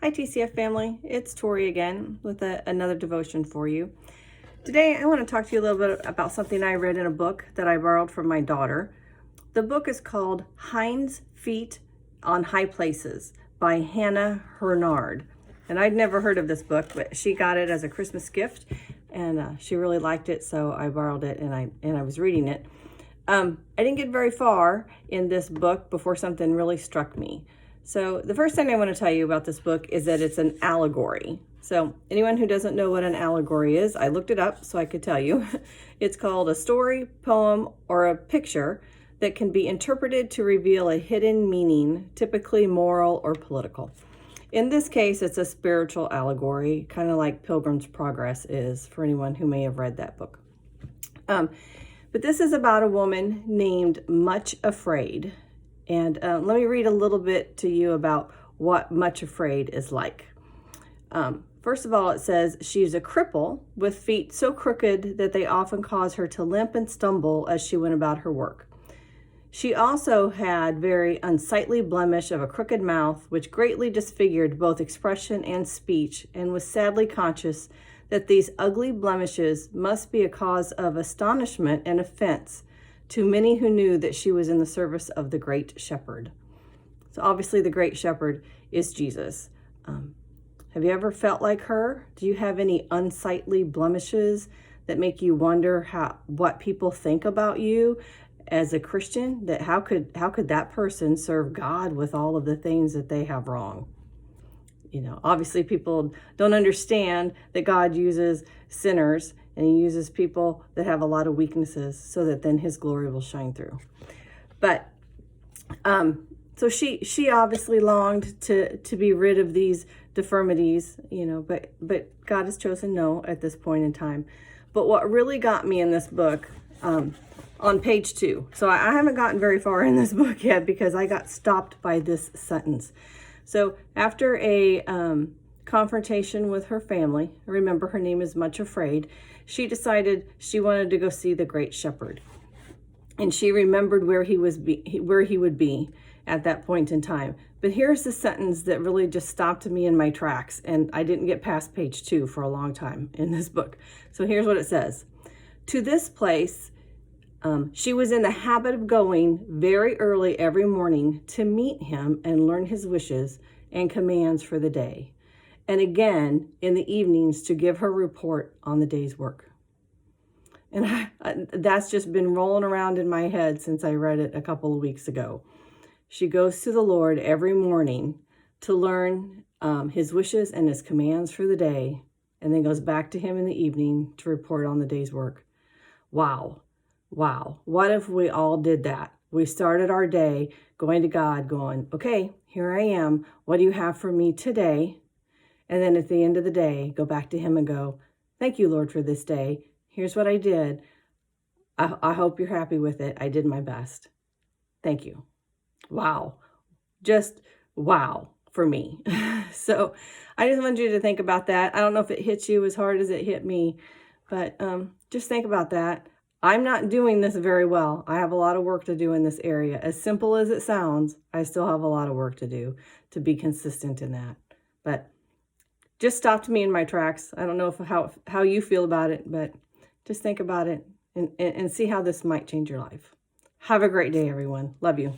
Hi TCF family, it's Tori again with another devotion for you. Today I want to talk to you a little bit about something I read in a book that I borrowed from my daughter. The book is called Hind's Feet on High Places by Hannah Hurnard. And I'd never heard of this book, but she got it as a Christmas gift and she really liked it, so I borrowed it and I was reading it. I didn't get very far in this book before something really struck me. So the first thing I want to tell you about this book is that it's an allegory. So anyone who doesn't know what an allegory is, I looked it up so I could tell you. It's called a story, poem, or a picture that can be interpreted to reveal a hidden meaning, typically moral or political. In this case, it's a spiritual allegory, kind of like Pilgrim's Progress is, for anyone who may have read that book. But this is about a woman named Much Afraid. And let me read a little bit to you about what Much Afraid is like. First of all, it says, she's a cripple with feet so crooked that they often cause her to limp and stumble as she went about her work. She also had very unsightly blemish of a crooked mouth, which greatly disfigured both expression and speech, and was sadly conscious that these ugly blemishes must be a cause of astonishment and offense to many who knew that she was in the service of the Great Shepherd. So obviously the Great Shepherd is Jesus. Have you ever felt like her? Do you have any unsightly blemishes that make you wonder what people think about you as a Christian? That how could that person serve God with all of the things that they have wrong? You know, obviously people don't understand that God uses sinners and he uses people that have a lot of weaknesses so that then his glory will shine through. But so she obviously longed to be rid of these deformities, you know, but God has chosen no at this point in time. But what really got me in this book, on page 2, so I haven't gotten very far in this book yet because I got stopped by this sentence. So after a confrontation with her family, remember her name is Much Afraid, she decided she wanted to go see the Great Shepherd. And she remembered where he would be at that point in time. But here's the sentence that really just stopped me in my tracks, and I didn't get past page 2 for a long time in this book. So here's what it says. To this place, she was in the habit of going very early every morning to meet him and learn his wishes and commands for the day, and again in the evenings to give her report on the day's work. And that's just been rolling around in my head since I read it a couple of weeks ago. She goes to the Lord every morning to learn his wishes and his commands for the day, and then goes back to him in the evening to report on the day's work. Wow. What if we all did that? We started our day going to God going, okay, here I am. What do you have for me today? And then at the end of the day, go back to him and go, thank you, Lord, for this day. Here's what I did. I hope you're happy with it. I did my best. Thank you. Wow. Just wow for me. So I just wanted you to think about that. I don't know if it hits you as hard as it hit me, but just think about that. I'm not doing this very well. I have a lot of work to do in this area. As simple as it sounds, I still have a lot of work to do to be consistent in that. But just stopped me in my tracks. I don't know how you feel about it, but just think about it and see how this might change your life. Have a great day, everyone. Love you.